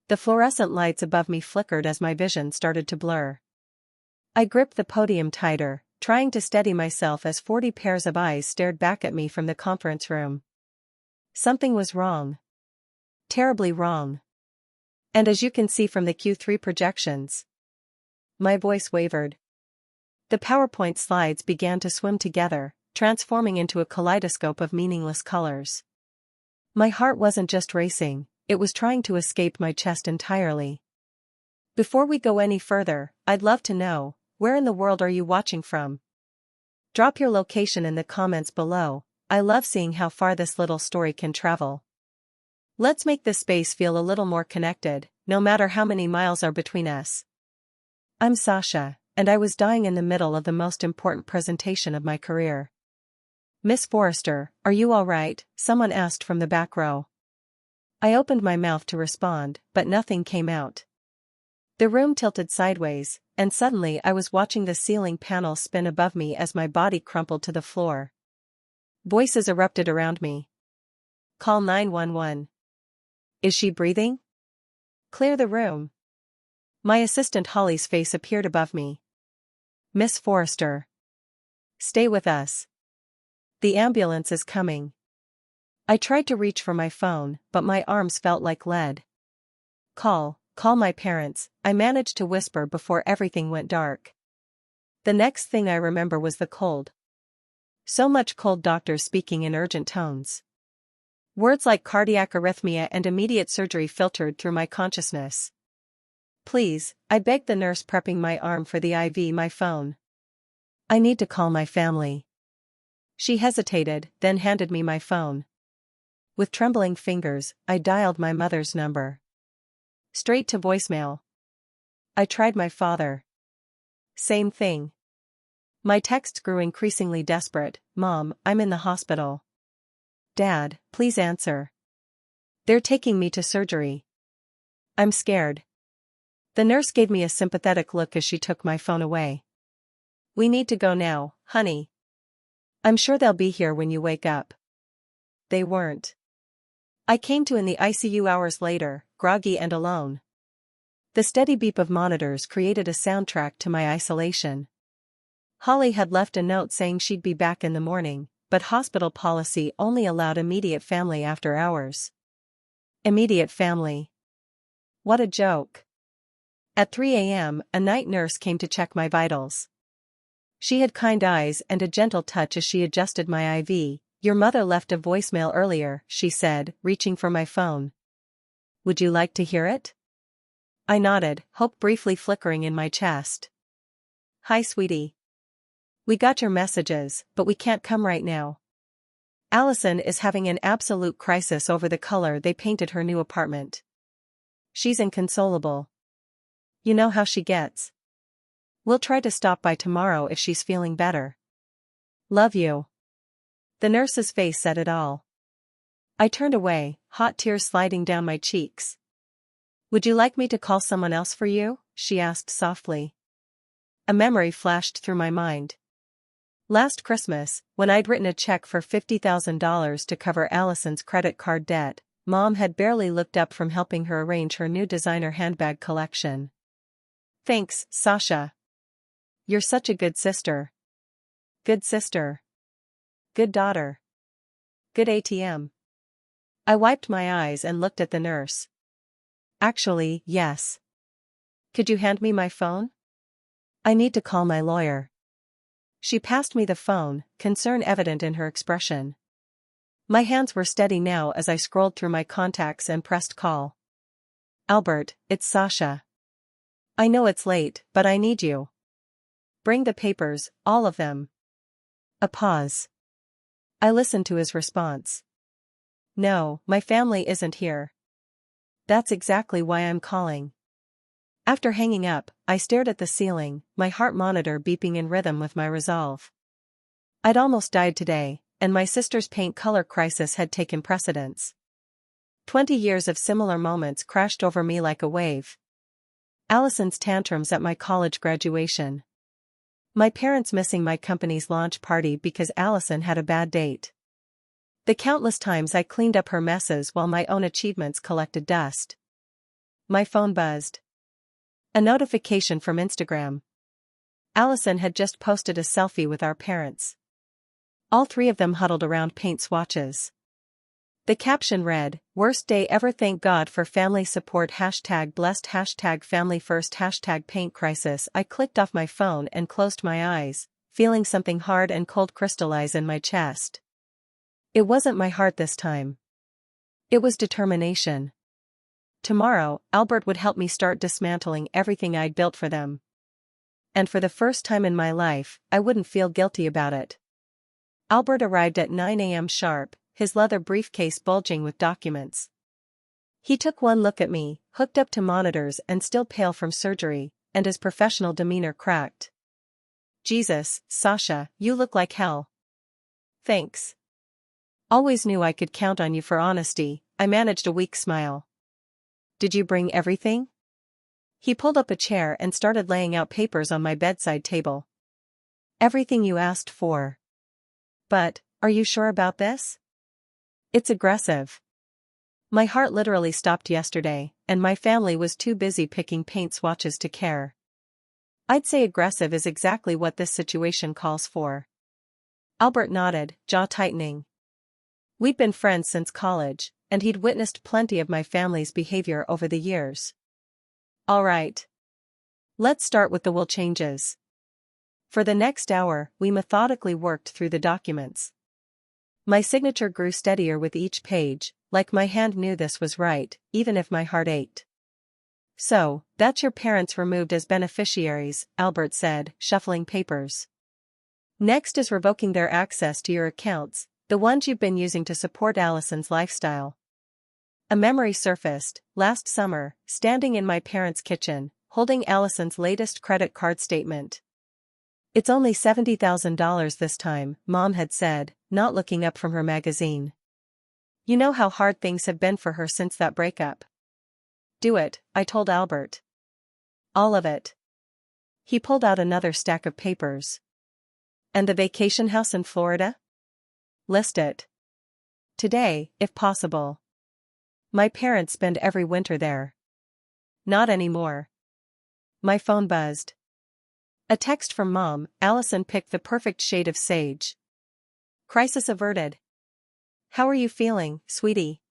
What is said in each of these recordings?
The fluorescent lights above me flickered as my vision started to blur. I gripped the podium tighter, trying to steady myself as 40 pairs of eyes stared back at me from the conference room. Something was wrong. Terribly wrong. And as you can see from the Q3 projections. My voice wavered. The PowerPoint slides began to swim together, transforming into a kaleidoscope of meaningless colors. My heart wasn't just racing, it was trying to escape my chest entirely. Before we go any further, I'd love to know, where in the world are you watching from? Drop your location in the comments below. I love seeing how far this little story can travel. Let's make this space feel a little more connected, no matter how many miles are between us. I'm Sasha, and I was dying in the middle of the most important presentation of my career. Miss Forrester, are you all right? Someone asked from the back row. I opened my mouth to respond, but nothing came out. The room tilted sideways, and suddenly I was watching the ceiling panel spin above me as my body crumpled to the floor. Voices erupted around me. Call 911. Is she breathing? Clear the room. My assistant Holly's face appeared above me. Miss Forrester. Stay with us. The ambulance is coming. I tried to reach for my phone, but my arms felt like lead. Call my parents, I managed to whisper before everything went dark. The next thing I remember was the cold. So much cold, doctors speaking in urgent tones. Words like cardiac arrhythmia and immediate surgery filtered through my consciousness. Please, I begged the nurse, prepping my arm for the IV. My phone. I need to call my family. She hesitated, then handed me my phone. With trembling fingers, I dialed my mother's number. Straight to voicemail. I tried my father. Same thing. My texts grew increasingly desperate. Mom, I'm in the hospital. Dad, please answer. They're taking me to surgery. I'm scared. The nurse gave me a sympathetic look as she took my phone away. We need to go now, honey. I'm sure they'll be here when you wake up. They weren't. I came to in the ICU hours later, groggy and alone. The steady beep of monitors created a soundtrack to my isolation. Holly had left a note saying she'd be back in the morning, but hospital policy only allowed immediate family after hours. Immediate family. What a joke. At 3 a.m., a night nurse came to check my vitals. She had kind eyes and a gentle touch as she adjusted my IV. Your mother left a voicemail earlier, she said, reaching for my phone. Would you like to hear it? I nodded, hope briefly flickering in my chest. Hi, sweetie. We got your messages, but we can't come right now. Allison is having an absolute crisis over the color they painted her new apartment. She's inconsolable. You know how she gets. We'll try to stop by tomorrow if she's feeling better. Love you. The nurse's face said it all. I turned away, hot tears sliding down my cheeks. Would you like me to call someone else for you? She asked softly. A memory flashed through my mind. Last Christmas, when I'd written a check for $50,000 to cover Allison's credit card debt, Mom had barely looked up from helping her arrange her new designer handbag collection. Thanks, Sasha. You're such a good sister. Good sister. Good daughter. Good ATM. I wiped my eyes and looked at the nurse. Actually, yes. Could you hand me my phone? I need to call my lawyer. She passed me the phone, concern evident in her expression. My hands were steady now as I scrolled through my contacts and pressed call. Albert, it's Sasha. I know it's late, but I need you. Bring the papers, all of them. A pause. I listened to his response. No, my family isn't here. That's exactly why I'm calling. After hanging up, I stared at the ceiling, my heart monitor beeping in rhythm with my resolve. I'd almost died today, and my sister's paint color crisis had taken precedence. 20 years of similar moments crashed over me like a wave. Allison's tantrums at my college graduation. My parents missing my company's launch party because Allison had a bad date. The countless times I cleaned up her messes while my own achievements collected dust. My phone buzzed. A notification from Instagram. Allison had just posted a selfie with our parents. All three of them huddled around paint swatches. The caption read, "Worst day ever, thank God for family support, #blessed, #family first, #paint crisis." I clicked off my phone and closed my eyes, feeling something hard and cold crystallize in my chest. It wasn't my heart this time. It was determination. Tomorrow, Albert would help me start dismantling everything I'd built for them. And for the first time in my life, I wouldn't feel guilty about it. Albert arrived at 9 a.m. sharp, his leather briefcase bulging with documents. He took one look at me, hooked up to monitors and still pale from surgery, and his professional demeanor cracked. "Jesus, Sasha, you look like hell." "Thanks. Always knew I could count on you for honesty," I managed a weak smile. "Did you bring everything?" He pulled up a chair and started laying out papers on my bedside table. "Everything you asked for. But, are you sure about this? It's aggressive." My heart literally stopped yesterday, and my family was too busy picking paint swatches to care. I'd say aggressive is exactly what this situation calls for. Albert nodded, jaw tightening. We'd been friends since college, and he'd witnessed plenty of my family's behavior over the years. "All right. Let's start with the will changes." For the next hour, we methodically worked through the documents. My signature grew steadier with each page, like my hand knew this was right, even if my heart ached. "So, that's your parents removed as beneficiaries," Albert said, shuffling papers. "Next is revoking their access to your accounts, the ones you've been using to support Allison's lifestyle." A memory surfaced, last summer, standing in my parents' kitchen, holding Allison's latest credit card statement. "It's only $70,000 this time," Mom had said, not looking up from her magazine. "You know how hard things have been for her since that breakup." "Do it," I told Albert. "All of it." He pulled out another stack of papers. "And the vacation house in Florida?" "List it. Today, if possible." "My parents spend every winter there." "Not anymore." My phone buzzed. A text from Mom. "Allison picked the perfect shade of sage. Crisis averted. How are you feeling, sweetie?"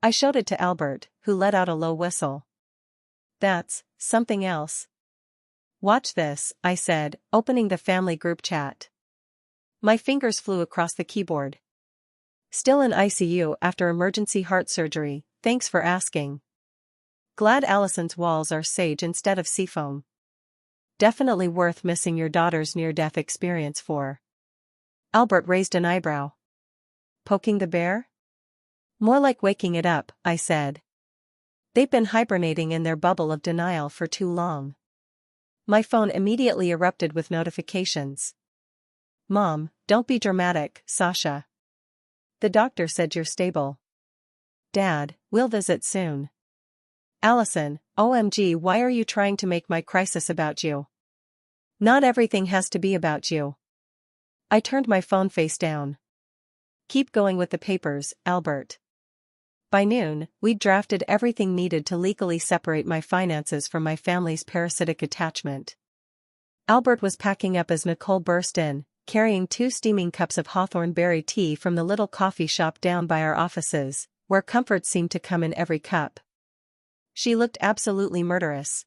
I showed it to Albert, who let out a low whistle. "That's something else." "Watch this," I said, opening the family group chat. My fingers flew across the keyboard. "Still in ICU after emergency heart surgery, thanks for asking. Glad Allison's walls are sage instead of seafoam. Definitely worth missing your daughter's near-death experience for." Albert raised an eyebrow. "Poking the bear?" "More like waking it up," I said. "They've been hibernating in their bubble of denial for too long." My phone immediately erupted with notifications. "Mom, don't be dramatic, Sasha. The doctor said you're stable." "Dad, we'll visit soon." "Allison, OMG, why are you trying to make my crisis about you? Not everything has to be about you." I turned my phone face down. "Keep going with the papers, Albert." By noon, we'd drafted everything needed to legally separate my finances from my family's parasitic attachment. Albert was packing up as Nicole burst in, carrying 2 steaming cups of hawthorn berry tea from the little coffee shop down by our offices, where comfort seemed to come in every cup. She looked absolutely murderous.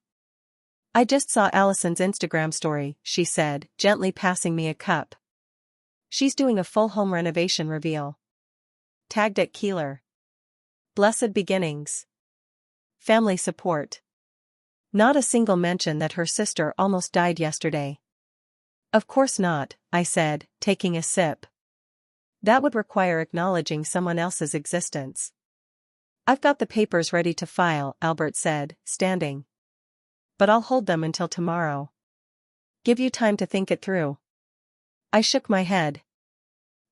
"I just saw Allison's Instagram story," she said, gently passing me a cup. "She's doing a full home renovation reveal. Tagged at Keeler. Blessed beginnings. Family support. Not a single mention that her sister almost died yesterday." "Of course not," I said, taking a sip. "That would require acknowledging someone else's existence." "I've got the papers ready to file," Albert said, standing. "But I'll hold them until tomorrow. Give you time to think it through." I shook my head.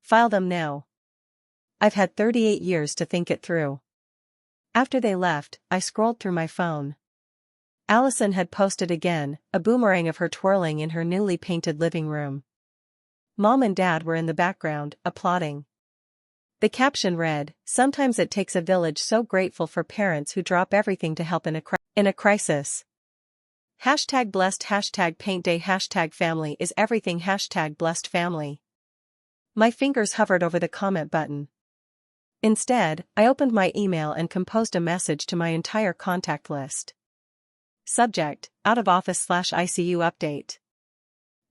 "File them now. I've had 38 years to think it through." After they left, I scrolled through my phone. Allison had posted again, a boomerang of her twirling in her newly painted living room. Mom and Dad were in the background, applauding. The caption read, "Sometimes it takes a village, so grateful for parents who drop everything to help in a crisis. Hashtag blessed, hashtag paint day, hashtag family is everything, hashtag blessed family." My fingers hovered over the comment button. Instead, I opened my email and composed a message to my entire contact list. Subject, out of office/ICU update.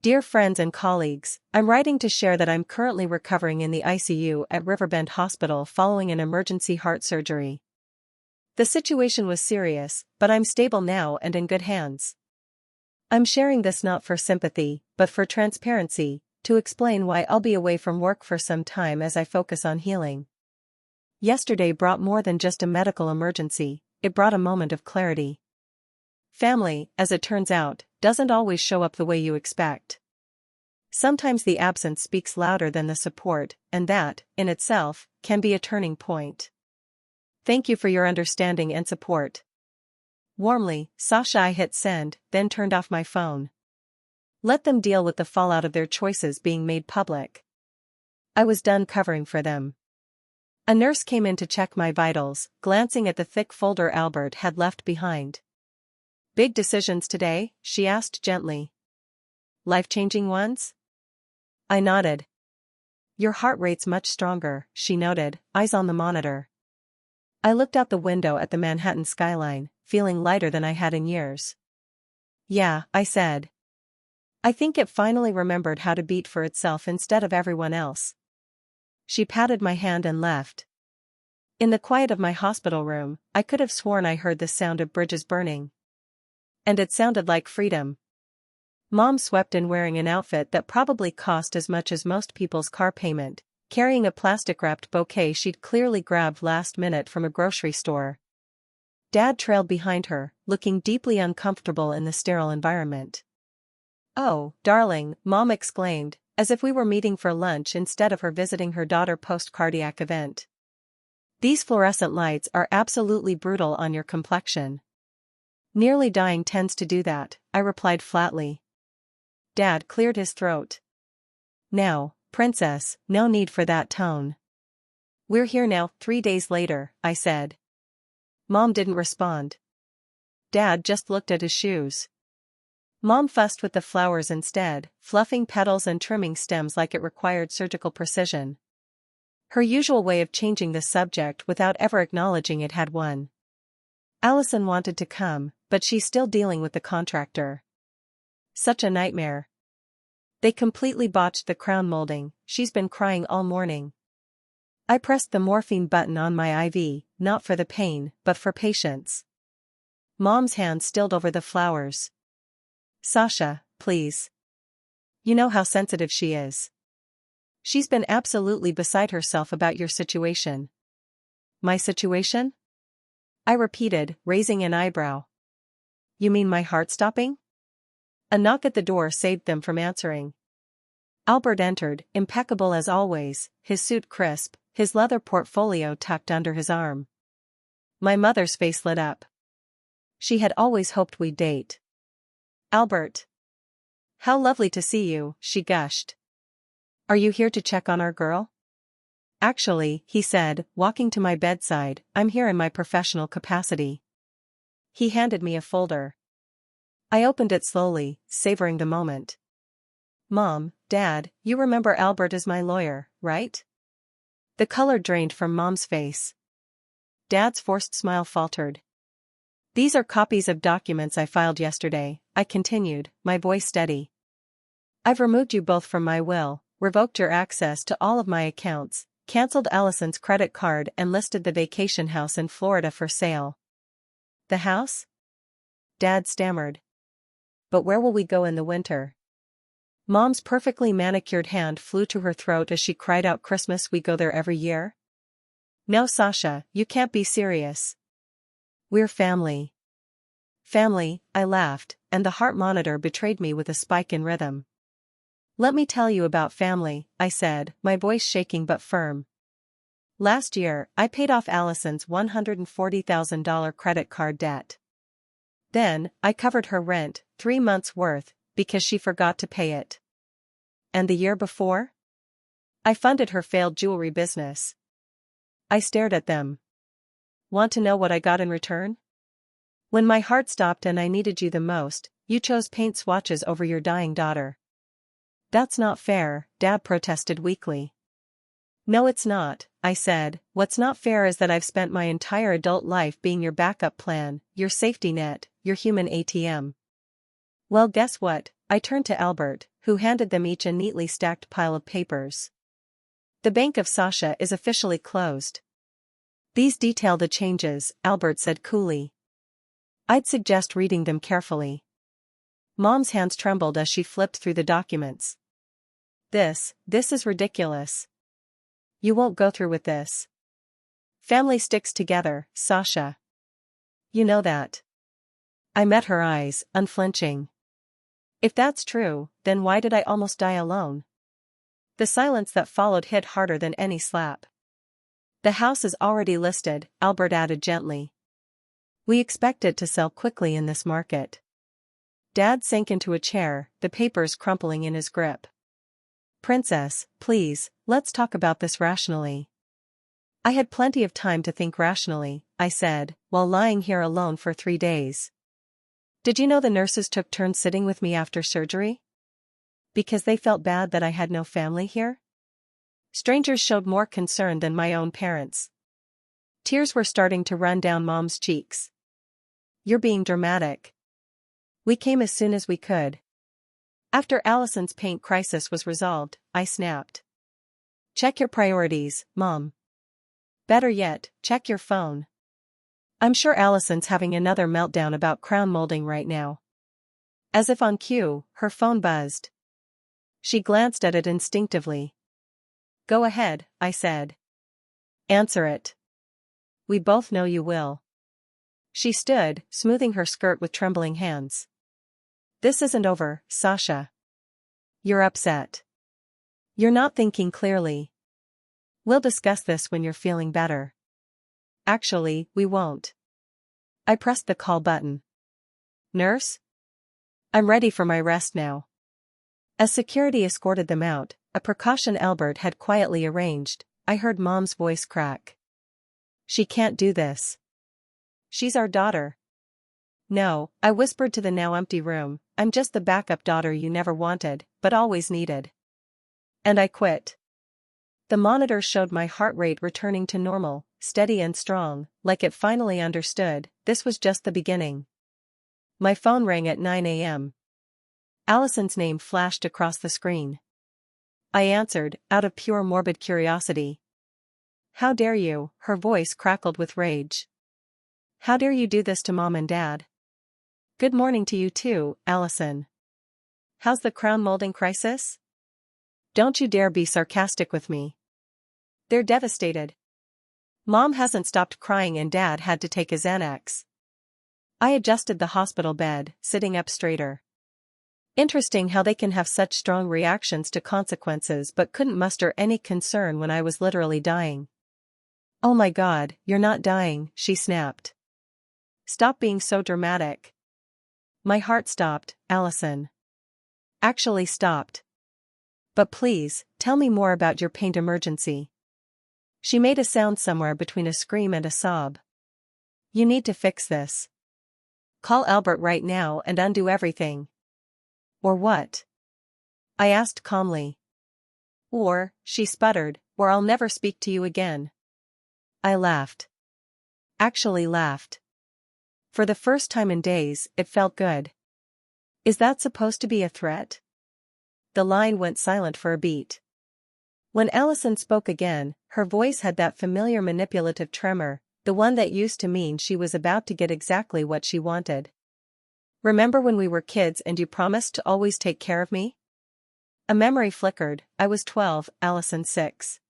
Dear friends and colleagues, I'm writing to share that I'm currently recovering in the ICU at Riverbend Hospital following an emergency heart surgery. The situation was serious, but I'm stable now and in good hands. I'm sharing this not for sympathy, but for transparency, to explain why I'll be away from work for some time as I focus on healing. Yesterday brought more than just a medical emergency, it brought a moment of clarity. Family, as it turns out, doesn't always show up the way you expect. Sometimes the absence speaks louder than the support, and that, in itself, can be a turning point. Thank you for your understanding and support. Warmly, Sasha. I hit send, then turned off my phone. Let them deal with the fallout of their choices being made public. I was done covering for them. A nurse came in to check my vitals, glancing at the thick folder Albert had left behind. "Big decisions today?" she asked gently. "Life-changing ones?" I nodded. "Your heart rate's much stronger," she noted, eyes on the monitor. I looked out the window at the Manhattan skyline, feeling lighter than I had in years. "Yeah," I said. "I think it finally remembered how to beat for itself instead of everyone else." She patted my hand and left. In the quiet of my hospital room, I could have sworn I heard the sound of bridges burning. And it sounded like freedom. Mom swept in wearing an outfit that probably cost as much as most people's car payment, carrying a plastic-wrapped bouquet she'd clearly grabbed last minute from a grocery store. Dad trailed behind her, looking deeply uncomfortable in the sterile environment. "Oh, darling," Mom exclaimed, as if we were meeting for lunch instead of her visiting her daughter post-cardiac event. "These fluorescent lights are absolutely brutal on your complexion." "Nearly dying tends to do that," I replied flatly. Dad cleared his throat. "Now, princess, no need for that tone." "We're here now, 3 days later," I said. Mom didn't respond. Dad just looked at his shoes. Mom fussed with the flowers instead, fluffing petals and trimming stems like it required surgical precision. Her usual way of changing the subject without ever acknowledging it had won. Allison wanted to come, but she's still dealing with the contractor. Such a nightmare. They completely botched the crown molding, she's been crying all morning. I pressed the morphine button on my IV, not for the pain, but for patience. Mom's hand stilled over the flowers. "Sasha, please. You know how sensitive she is. She's been absolutely beside herself about your situation." "My situation?" I repeated, raising an eyebrow. "You mean my heart stopping?" A knock at the door saved them from answering. Albert entered, impeccable as always, his suit crisp, his leather portfolio tucked under his arm. My mother's face lit up. She had always hoped we'd date. "Albert. How lovely to see you," she gushed. "Are you here to check on our girl?" "Actually," he said, walking to my bedside, "I'm here in my professional capacity." He handed me a folder. I opened it slowly, savoring the moment. "Mom, Dad, you remember Albert as my lawyer, right?" The color drained from Mom's face. Dad's forced smile faltered. "These are copies of documents I filed yesterday," I continued, my voice steady. "I've removed you both from my will, revoked your access to all of my accounts, canceled Allison's credit card and listed the vacation house in Florida for sale." "The house?" Dad stammered. "But where will we go in the winter?" Mom's perfectly manicured hand flew to her throat as she cried out, "Christmas, we go there every year?" "No, Sasha, you can't be serious. We're family." "Family," I laughed, and the heart monitor betrayed me with a spike in rhythm. "Let me tell you about family," I said, my voice shaking but firm. "Last year, I paid off Allison's $140,000 credit card debt. Then, I covered her rent, 3 months' worth, because she forgot to pay it. And the year before? I funded her failed jewelry business. I stared at them. Want to know what I got in return? When my heart stopped and I needed you the most, you chose paint swatches over your dying daughter. That's not fair, Dad protested weakly. No, it's not, I said. What's not fair is that I've spent my entire adult life being your backup plan, your safety net, your human ATM. Well, guess what? I turned to Albert, who handed them each a neatly stacked pile of papers. The bank of Sasha is officially closed. These detail the changes, Albert said coolly. I'd suggest reading them carefully. Mom's hands trembled as she flipped through the documents. This is ridiculous. You won't go through with this. Family sticks together, Sasha. You know that. I met her eyes, unflinching. If that's true, then why did I almost die alone? The silence that followed hit harder than any slap. The house is already listed, Albert added gently. We expect it to sell quickly in this market. Dad sank into a chair, the papers crumpling in his grip. Princess, please, let's talk about this rationally. I had plenty of time to think rationally, I said, while lying here alone for 3 days. Did you know the nurses took turns sitting with me after surgery? Because they felt bad that I had no family here? Strangers showed more concern than my own parents. Tears were starting to run down Mom's cheeks. You're being dramatic. We came as soon as we could. After Allison's paint crisis was resolved, I snapped. Check your priorities, Mom. Better yet, check your phone. I'm sure Allison's having another meltdown about crown molding right now. As if on cue, her phone buzzed. She glanced at it instinctively. Go ahead, I said. Answer it. We both know you will. She stood, smoothing her skirt with trembling hands. This isn't over, Sasha. You're upset. You're not thinking clearly. We'll discuss this when you're feeling better. Actually, we won't. I pressed the call button. Nurse? I'm ready for my rest now. As security escorted them out, a precaution Albert had quietly arranged, I heard Mom's voice crack. She can't do this. She's our daughter. No, I whispered to the now empty room, I'm just the backup daughter you never wanted, but always needed. And I quit. The monitor showed my heart rate returning to normal, steady and strong, like it finally understood, this was just the beginning. My phone rang at 9 a.m. Allison's name flashed across the screen. I answered, out of pure morbid curiosity. How dare you, her voice crackled with rage. How dare you do this to Mom and Dad? Good morning to you too, Allison. How's the crown molding crisis? Don't you dare be sarcastic with me. They're devastated. Mom hasn't stopped crying and Dad had to take a Xanax. I adjusted the hospital bed, sitting up straighter. Interesting how they can have such strong reactions to consequences but couldn't muster any concern when I was literally dying. Oh my God, you're not dying, she snapped. Stop being so dramatic. My heart stopped, Allison. Actually stopped. But please, tell me more about your paint emergency. She made a sound somewhere between a scream and a sob. You need to fix this. Call Albert right now and undo everything. Or what? I asked calmly. Or, she sputtered, or I'll never speak to you again. I laughed. Actually laughed. For the first time in days, it felt good. Is that supposed to be a threat? The line went silent for a beat. When Allison spoke again, her voice had that familiar manipulative tremor, the one that used to mean she was about to get exactly what she wanted. Remember when we were kids and you promised to always take care of me? A memory flickered, I was 12, Allison 6.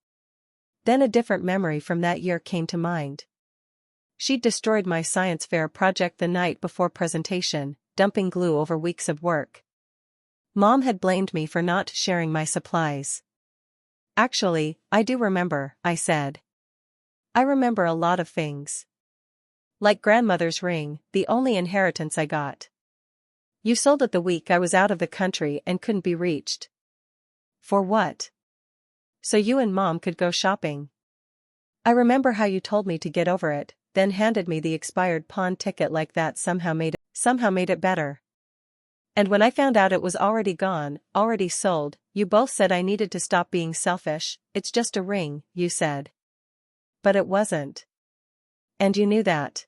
Then a different memory from that year came to mind. She'd destroyed my science fair project the night before presentation, dumping glue over weeks of work. Mom had blamed me for not sharing my supplies. Actually, I do remember, I said. I remember a lot of things. Like grandmother's ring, the only inheritance I got. You sold it the week I was out of the country and couldn't be reached. For what? So you and Mom could go shopping. I remember how you told me to get over it, then handed me the expired pawn ticket like that somehow made it better. And when I found out it was already gone, already sold, you both said I needed to stop being selfish. It's just a ring, you said. But it wasn't. And you knew that.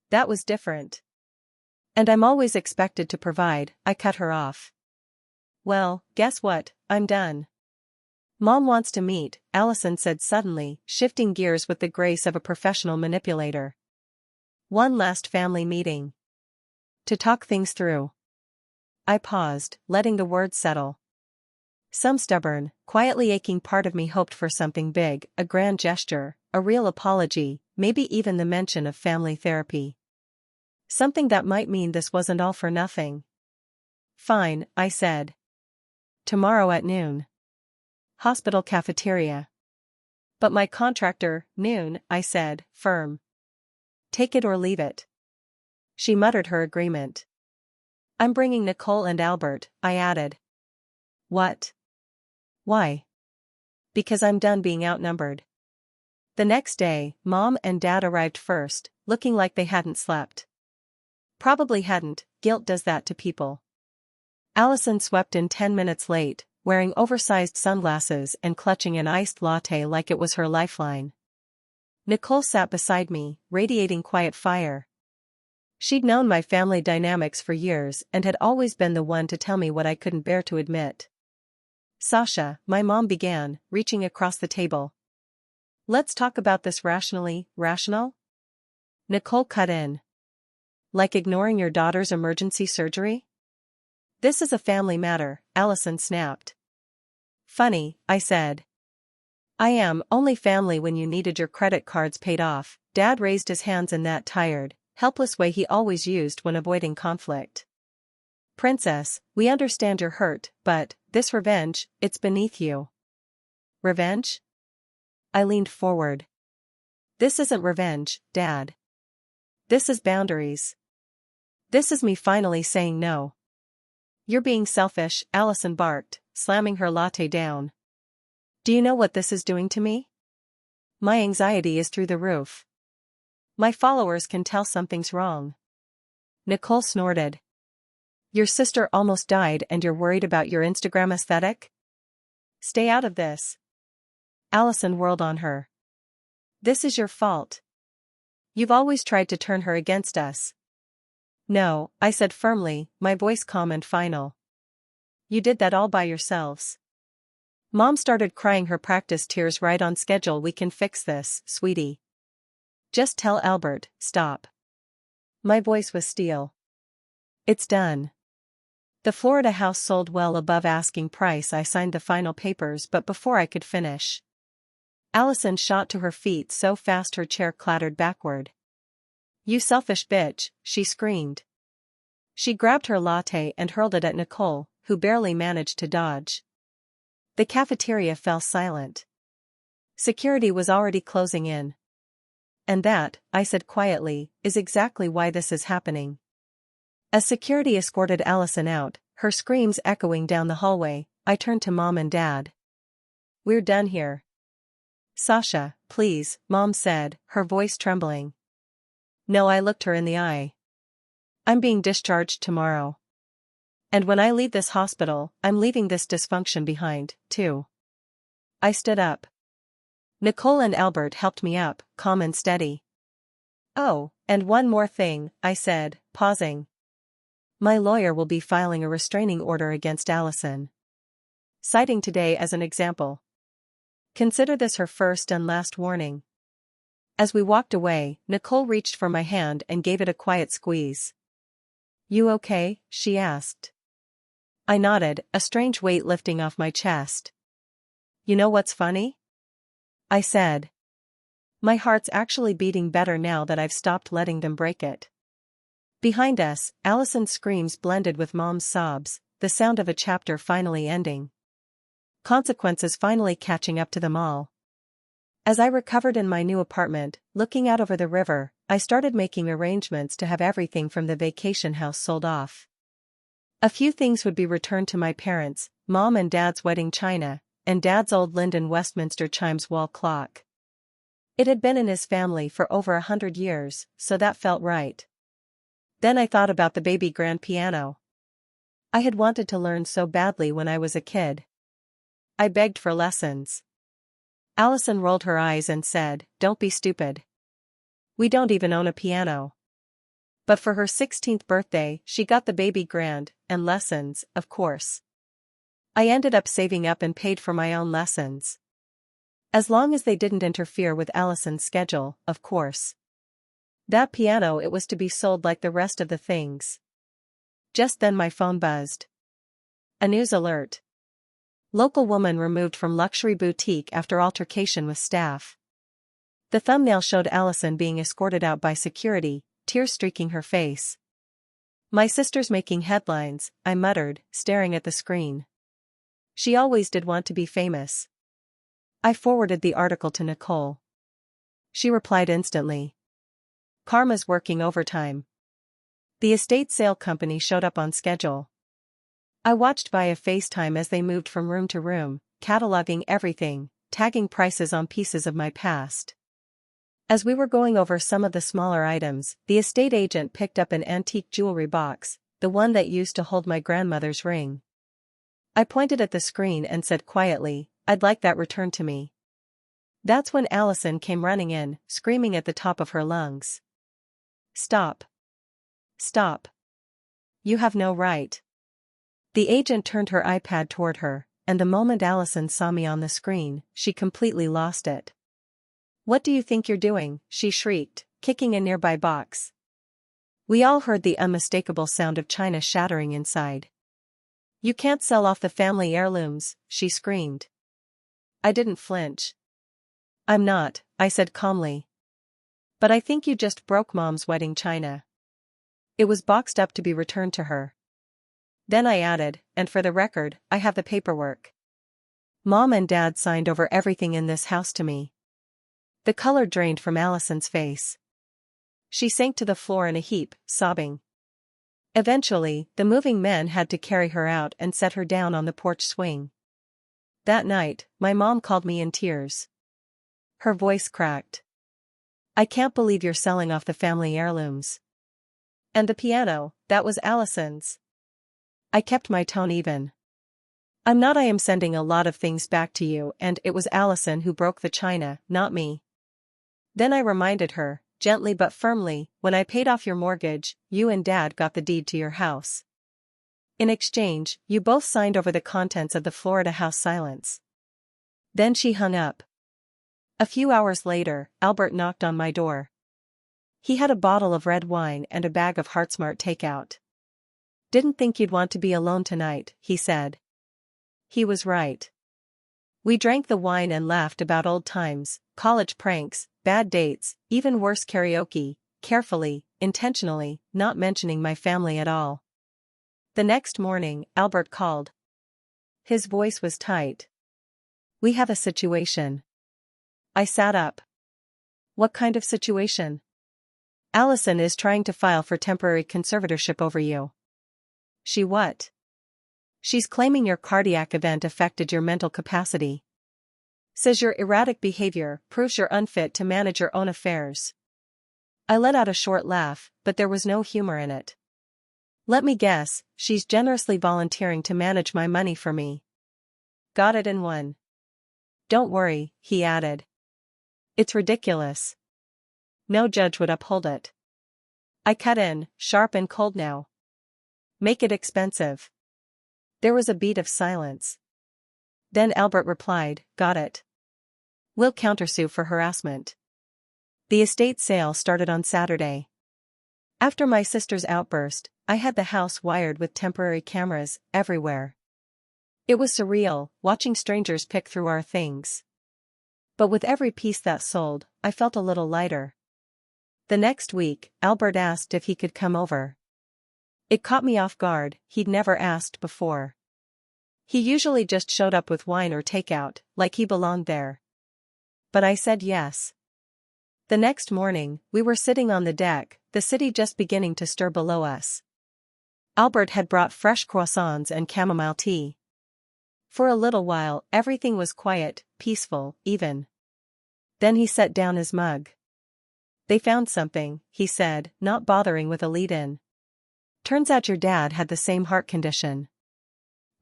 That was different. And I'm always expected to provide, I cut her off. Well, guess what, I'm done. Mom wants to meet, Allison said suddenly, shifting gears with the grace of a professional manipulator. One last family meeting. To talk things through. I paused, letting the words settle. Some stubborn, quietly aching part of me hoped for something big, a grand gesture, a real apology, maybe even the mention of family therapy. Something that might mean this wasn't all for nothing. Fine, I said. Tomorrow at noon. Hospital cafeteria. But my contractor, noon, I said, firm. Take it or leave it. She muttered her agreement. I'm bringing Nicole and Albert, I added. What? Why? Because I'm done being outnumbered. The next day, Mom and Dad arrived first, looking like they hadn't slept. Probably hadn't, guilt does that to people. Allison swept in 10 minutes late, wearing oversized sunglasses and clutching an iced latte like it was her lifeline. Nicole sat beside me, radiating quiet fire. She'd known my family dynamics for years and had always been the one to tell me what I couldn't bear to admit. Sasha, my mom began, reaching across the table. Let's talk about this rationally, rational? Nicole cut in. Like ignoring your daughter's emergency surgery? This is a family matter, Allison snapped. Funny, I said. I am only family when you needed your credit cards paid off. Dad raised his hands in that tired, helpless way he always used when avoiding conflict. Princess, we understand you're hurt, but, this revenge, it's beneath you. Revenge? I leaned forward. This isn't revenge, Dad. This is boundaries. This is me finally saying no. You're being selfish, Allison barked, slamming her latte down. Do you know what this is doing to me? My anxiety is through the roof. My followers can tell something's wrong. Nicole snorted. Your sister almost died and you're worried about your Instagram aesthetic? Stay out of this. Allison whirled on her. This is your fault. You've always tried to turn her against us. No, I said firmly, my voice calm and final. You did that all by yourselves. Mom started crying her practice tears right on schedule. We can fix this, sweetie. Just tell Albert, stop. My voice was steel. It's done. The Florida house sold well above asking price. I signed the final papers, but before I could finish, Allison shot to her feet so fast her chair clattered backward. You selfish bitch, she screamed. She grabbed her latte and hurled it at Nicole, who barely managed to dodge. The cafeteria fell silent. Security was already closing in. And that, I said quietly, is exactly why this is happening. As security escorted Allison out, her screams echoing down the hallway, I turned to Mom and Dad. We're done here. Sasha, please, Mom said, her voice trembling. No, I looked her in the eye. I'm being discharged tomorrow. And when I leave this hospital, I'm leaving this dysfunction behind, too. I stood up. Nicole and Albert helped me up, calm and steady. Oh, and one more thing, I said, pausing. My lawyer will be filing a restraining order against Allison. Citing today as an example. Consider this her first and last warning. As we walked away, Nicole reached for my hand and gave it a quiet squeeze. You okay? She asked. I nodded, a strange weight lifting off my chest. You know what's funny? I said. My heart's actually beating better now that I've stopped letting them break it. Behind us, Allison's screams blended with Mom's sobs, the sound of a chapter finally ending. Consequences finally catching up to them all. As I recovered in my new apartment, looking out over the river, I started making arrangements to have everything from the vacation house sold off. A few things would be returned to my parents, Mom and Dad's wedding china, and Dad's old Linden Westminster chimes wall clock. It had been in his family for over 100 years, so that felt right. Then I thought about the baby grand piano. I had wanted to learn so badly when I was a kid. I begged for lessons. Allison rolled her eyes and said, "Don't be stupid. We don't even own a piano." But for her 16th birthday, she got the baby grand, and lessons, of course. I ended up saving up and paid for my own lessons. As long as they didn't interfere with Allison's schedule, of course. That piano, it was to be sold like the rest of the things. Just then my phone buzzed. A news alert. Local woman removed from luxury boutique after altercation with staff. The thumbnail showed Allison being escorted out by security, tears streaking her face. "My sister's making headlines," I muttered, staring at the screen. "She always did want to be famous." I forwarded the article to Nicole. She replied instantly. "Karma's working overtime." The estate sale company showed up on schedule. I watched via FaceTime as they moved from room to room, cataloging everything, tagging prices on pieces of my past. As we were going over some of the smaller items, the estate agent picked up an antique jewelry box, the one that used to hold my grandmother's ring. I pointed at the screen and said quietly, "I'd like that returned to me." That's when Allison came running in, screaming at the top of her lungs. "Stop. Stop. You have no right." The agent turned her iPad toward her, and the moment Allison saw me on the screen, she completely lost it. "What do you think you're doing?" she shrieked, kicking a nearby box. We all heard the unmistakable sound of china shattering inside. "You can't sell off the family heirlooms," she screamed. I didn't flinch. "I'm not," I said calmly. "But I think you just broke Mom's wedding china." It was boxed up to be returned to her. Then I added, "And for the record, I have the paperwork. Mom and Dad signed over everything in this house to me." The color drained from Allison's face. She sank to the floor in a heap, sobbing. Eventually, the moving men had to carry her out and set her down on the porch swing. That night, my mom called me in tears. Her voice cracked. "I can't believe you're selling off the family heirlooms. And the piano, that was Allison's." I kept my tone even. "I'm not. I am sending a lot of things back to you, and it was Allison who broke the china, not me." Then I reminded her, gently but firmly, "When I paid off your mortgage, you and Dad got the deed to your house. In exchange, you both signed over the contents of the Florida house." Silence. Then she hung up. A few hours later, Albert knocked on my door. He had a bottle of red wine and a bag of Heartsmart takeout. "Didn't think you'd want to be alone tonight," he said. He was right. We drank the wine and laughed about old times, college pranks, bad dates, even worse karaoke, carefully, intentionally, not mentioning my family at all. The next morning, Albert called. His voice was tight. "We have a situation." I sat up. "What kind of situation?" "Allison is trying to file for temporary conservatorship over you." "She what?" "She's claiming your cardiac event affected your mental capacity. Says your erratic behavior proves you're unfit to manage your own affairs." I let out a short laugh, but there was no humor in it. "Let me guess, she's generously volunteering to manage my money for me." "Got it in one." "Don't worry," he added. "It's ridiculous. No judge would uphold it." I cut in, sharp and cold now. "Make it expensive." There was a beat of silence. Then Albert replied, "Got it. We'll countersue for harassment." The estate sale started on Saturday. After my sister's outburst, I had the house wired with temporary cameras everywhere. It was surreal, watching strangers pick through our things. But with every piece that sold, I felt a little lighter. The next week, Albert asked if he could come over. It caught me off guard. He'd never asked before. He usually just showed up with wine or takeout, like he belonged there. But I said yes. The next morning, we were sitting on the deck, the city just beginning to stir below us. Albert had brought fresh croissants and chamomile tea. For a little while, everything was quiet, peaceful, even. Then he set down his mug. They found something, he said, not bothering with a lead-in. Turns out your dad had the same heart condition.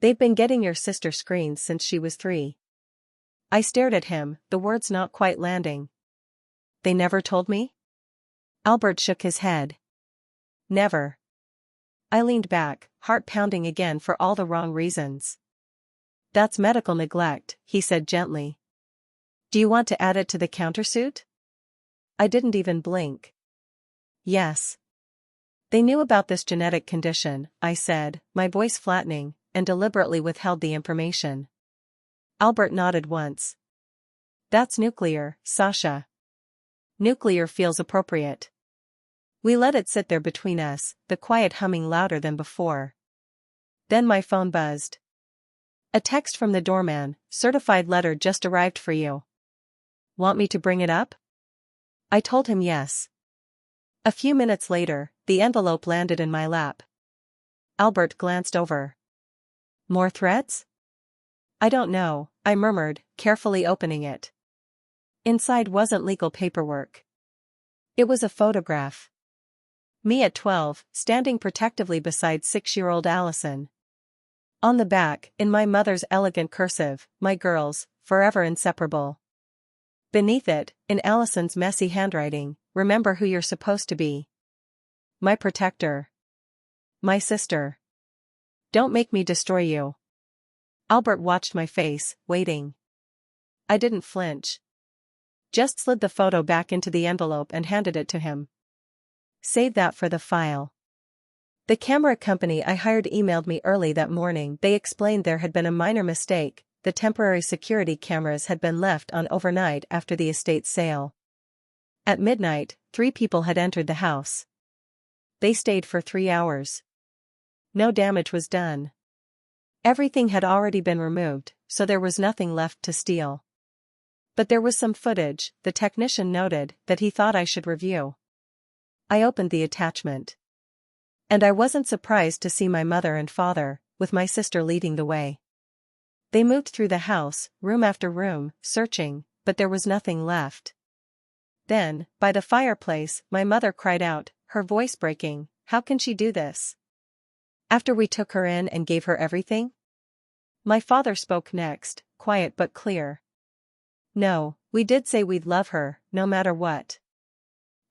They've been getting your sister screened since she was 3. I stared at him, the words not quite landing. They never told me? Albert shook his head. Never. I leaned back, heart pounding again for all the wrong reasons. That's medical neglect, he said gently. Do you want to add it to the countersuit? I didn't even blink. Yes. They knew about this genetic condition, I said, my voice flattening, and deliberately withheld the information. Albert nodded once. That's nuclear, Sasha. Nuclear feels appropriate. We let it sit there between us, the quiet humming louder than before. Then my phone buzzed. A text from the doorman, certified letter just arrived for you. Want me to bring it up? I told him yes. A few minutes later, the envelope landed in my lap. Albert glanced over. More threats? I don't know, I murmured, carefully opening it. Inside wasn't legal paperwork. It was a photograph. Me at 12, standing protectively beside 6-year-old Allison. On the back, in my mother's elegant cursive, my girls, forever inseparable. Beneath it, in Allison's messy handwriting, remember who you're supposed to be. My protector. My sister. Don't make me destroy you. Albert watched my face, waiting. I didn't flinch. Just slid the photo back into the envelope and handed it to him. Save that for the file. The camera company I hired emailed me early that morning. They explained there had been a minor mistake. The temporary security cameras had been left on overnight after the estate sale. At midnight, 3 people had entered the house. They stayed for 3 hours. No damage was done. Everything had already been removed, so there was nothing left to steal. But there was some footage, the technician noted, that he thought I should review. I opened the attachment. And I wasn't surprised to see my mother and father, with my sister leading the way. They moved through the house, room after room, searching, but there was nothing left. Then, by the fireplace, my mother cried out, her voice breaking, "How can she do this? After we took her in and gave her everything?" My father spoke next, quiet but clear. "No, we did say we'd love her, no matter what.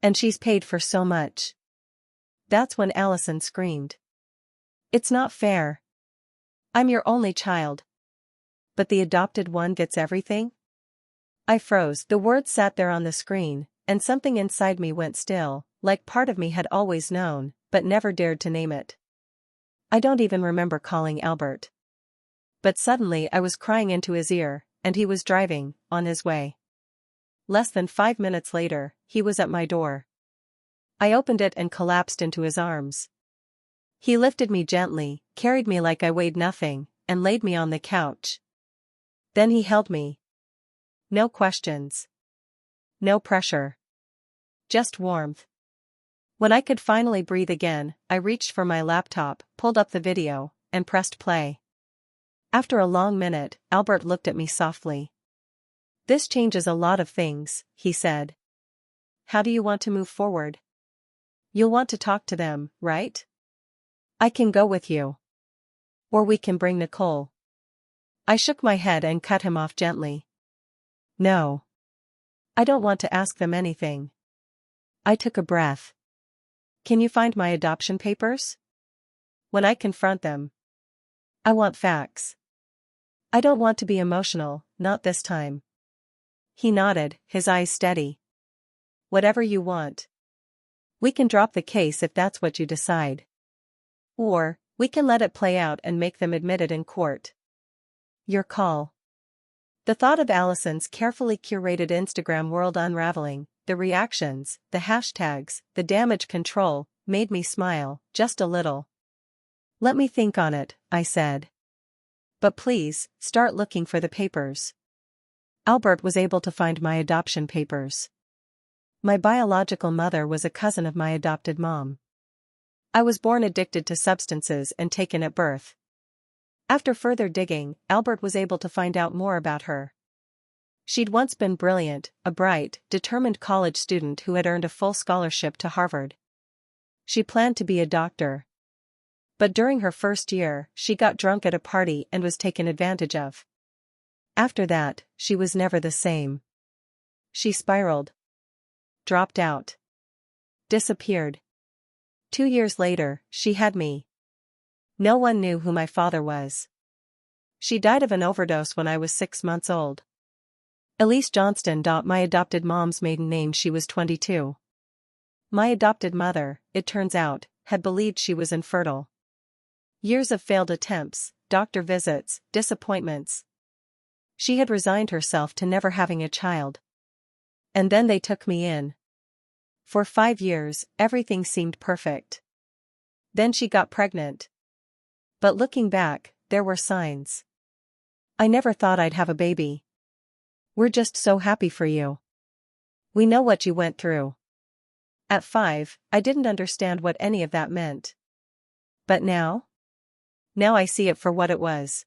And she's paid for so much." That's when Allison screamed. "It's not fair. I'm your only child. But the adopted one gets everything?" I froze. The words sat there on the screen, and something inside me went still, like part of me had always known, but never dared to name it. I don't even remember calling Albert. But suddenly I was crying into his ear, and he was driving, on his way. Less than 5 minutes later, he was at my door. I opened it and collapsed into his arms. He lifted me gently, carried me like I weighed nothing, and laid me on the couch. Then he held me. No questions. No pressure. Just warmth. When I could finally breathe again, I reached for my laptop, pulled up the video, and pressed play. After a long minute, Albert looked at me softly. "This changes a lot of things," he said. "How do you want to move forward? You'll want to talk to them, right? I can go with you. Or we can bring Nicole." I shook my head and cut him off gently. "No. I don't want to ask them anything." I took a breath. "Can you find my adoption papers? When I confront them. I want facts. I don't want to be emotional, not this time." He nodded, his eyes steady. "Whatever you want. We can drop the case if that's what you decide. Or, we can let it play out and make them admit it in court. Your call." The thought of Allison's carefully curated Instagram world unraveling, the reactions, the hashtags, the damage control, made me smile, just a little. "Let me think on it," I said. "But please, start looking for the papers." Albert was able to find my adoption papers. My biological mother was a cousin of my adopted mom. I was born addicted to substances and taken at birth. After further digging, Albert was able to find out more about her. She'd once been brilliant, a bright, determined college student who had earned a full scholarship to Harvard. She planned to be a doctor. But during her first year, she got drunk at a party and was taken advantage of. After that, she was never the same. She spiraled. Dropped out. Disappeared. 2 years later, she had me. No one knew who my father was. She died of an overdose when I was 6 months old. Elise Johnston. My adopted mom's maiden name. She was 22. My adopted mother, it turns out, had believed she was infertile. Years of failed attempts, doctor visits, disappointments. She had resigned herself to never having a child. And then they took me in. For 5 years, everything seemed perfect. Then she got pregnant. But looking back, there were signs. I never thought I'd have a baby. We're just so happy for you. We know what you went through. At 5, I didn't understand what any of that meant. But now? Now I see it for what it was.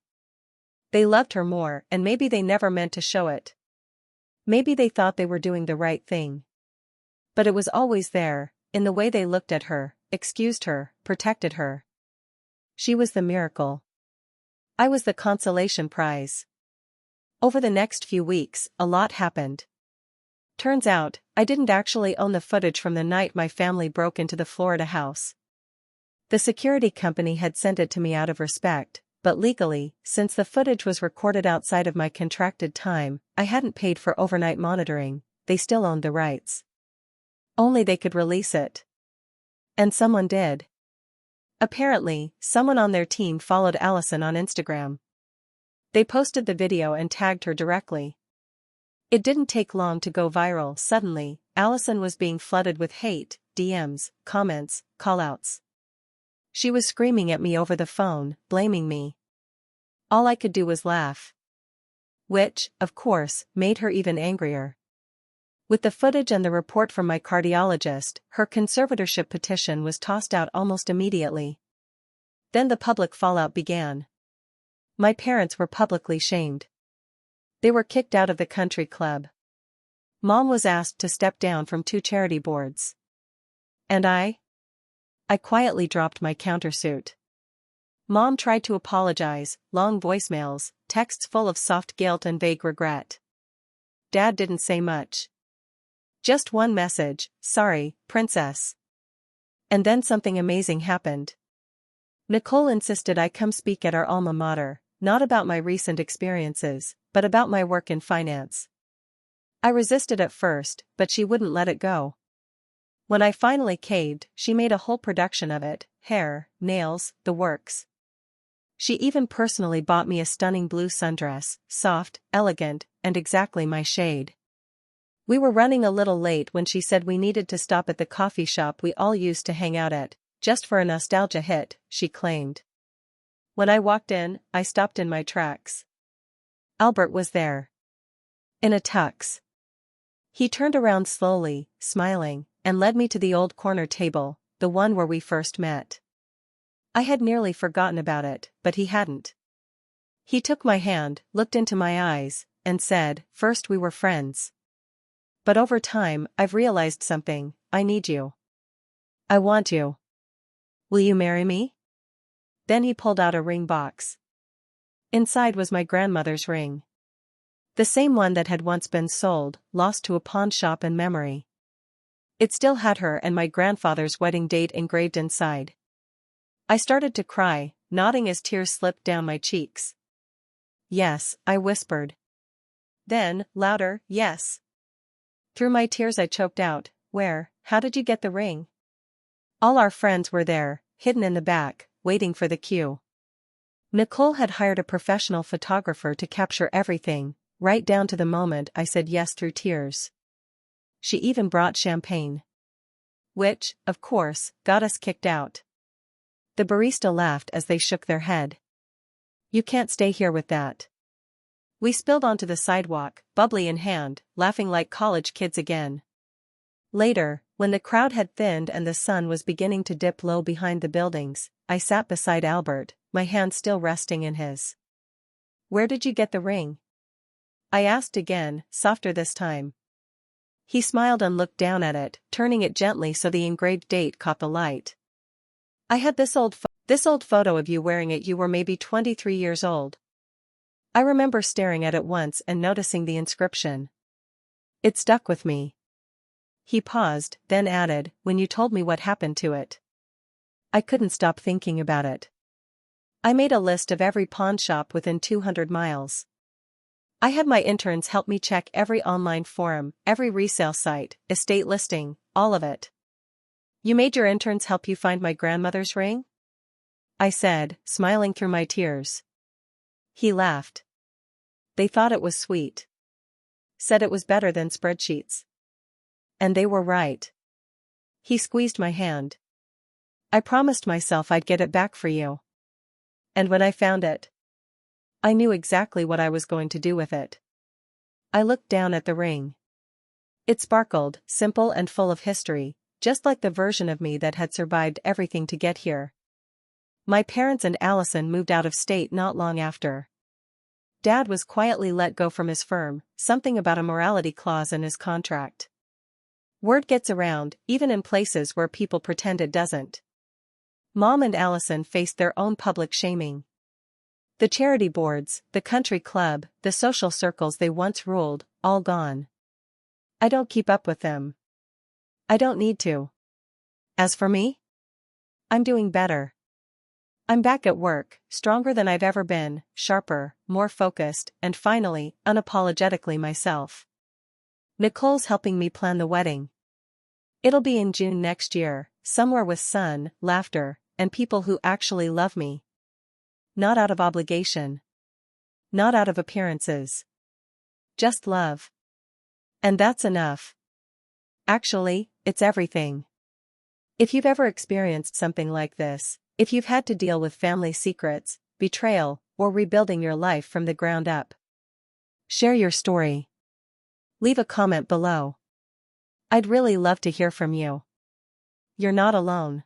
They loved her more, and maybe they never meant to show it. Maybe they thought they were doing the right thing. But it was always there, in the way they looked at her, excused her, protected her. She was the miracle. I was the consolation prize. Over the next few weeks, a lot happened. Turns out, I didn't actually own the footage from the night my family broke into the Florida house. The security company had sent it to me out of respect, but legally, since the footage was recorded outside of my contracted time, I hadn't paid for overnight monitoring. They still owned the rights. Only they could release it. And someone did. Apparently, someone on their team followed Allison on Instagram. They posted the video and tagged her directly. It didn't take long to go viral. Suddenly, Allison was being flooded with hate, DMs, comments, callouts. She was screaming at me over the phone, blaming me. All I could do was laugh. Which, of course, made her even angrier. With the footage and the report from my cardiologist, her conservatorship petition was tossed out almost immediately. Then the public fallout began. My parents were publicly shamed. They were kicked out of the country club. Mom was asked to step down from 2 charity boards. And I quietly dropped my countersuit. Mom tried to apologize, long voicemails, texts full of soft guilt and vague regret. Dad didn't say much. Just one message, "Sorry, princess." And then something amazing happened. Nicole insisted I come speak at our alma mater, not about my recent experiences, but about my work in finance. I resisted at first, but she wouldn't let it go. When I finally caved, she made a whole production of it, hair, nails, the works. She even personally bought me a stunning blue sundress, soft, elegant, and exactly my shade. We were running a little late when she said we needed to stop at the coffee shop we all used to hang out at, just for a nostalgia hit, she claimed. When I walked in, I stopped in my tracks. Albert was there. In a tux. He turned around slowly, smiling, and led me to the old corner table, the one where we first met. I had nearly forgotten about it, but he hadn't. He took my hand, looked into my eyes, and said, "First we were friends. But over time, I've realized something. I need you. I want you. Will you marry me?" Then he pulled out a ring box. Inside was my grandmother's ring. The same one that had once been sold, lost to a pawn shop in memory. It still had her and my grandfather's wedding date engraved inside. I started to cry, nodding as tears slipped down my cheeks. "Yes," I whispered. Then, louder, "Yes." Through my tears I choked out, how did you get the ring?" All our friends were there, hidden in the back, waiting for the cue. Nicole had hired a professional photographer to capture everything, right down to the moment I said yes through tears. She even brought champagne. Which, of course, got us kicked out. The barista laughed as they shook their head. "You can't stay here with that." We spilled onto the sidewalk, bubbly in hand, laughing like college kids again. Later, when the crowd had thinned and the sun was beginning to dip low behind the buildings, I sat beside Albert, my hand still resting in his. "Where did you get the ring?" I asked again, softer this time. He smiled and looked down at it, turning it gently so the engraved date caught the light. I had this old photo of you wearing it. You were maybe 23 years old. I remember staring at it once and noticing the inscription. It stuck with me. He paused, then added, when you told me what happened to it. I couldn't stop thinking about it. I made a list of every pawn shop within 200 miles. I had my interns help me check every online forum, every resale site, estate listing, all of it. You made your interns help you find my grandmother's ring? I said, smiling through my tears. He laughed. They thought it was sweet. Said it was better than spreadsheets. And they were right. He squeezed my hand. I promised myself I'd get it back for you. And when I found it, I knew exactly what I was going to do with it. I looked down at the ring. It sparkled, simple and full of history, just like the version of me that had survived everything to get here. My parents and Allison moved out of state not long after. Dad was quietly let go from his firm, something about a morality clause in his contract. Word gets around, even in places where people pretend it doesn't. Mom and Allison faced their own public shaming. The charity boards, the country club, the social circles they once ruled, all gone. I don't keep up with them. I don't need to. As for me? I'm doing better. I'm back at work, stronger than I've ever been, sharper, more focused, and finally, unapologetically myself. Nicole's helping me plan the wedding. It'll be in June next year, somewhere with sun, laughter, and people who actually love me. Not out of obligation. Not out of appearances. Just love. And that's enough. Actually, it's everything. If you've ever experienced something like this, if you've had to deal with family secrets, betrayal, or rebuilding your life from the ground up, share your story. Leave a comment below. I'd really love to hear from you. You're not alone.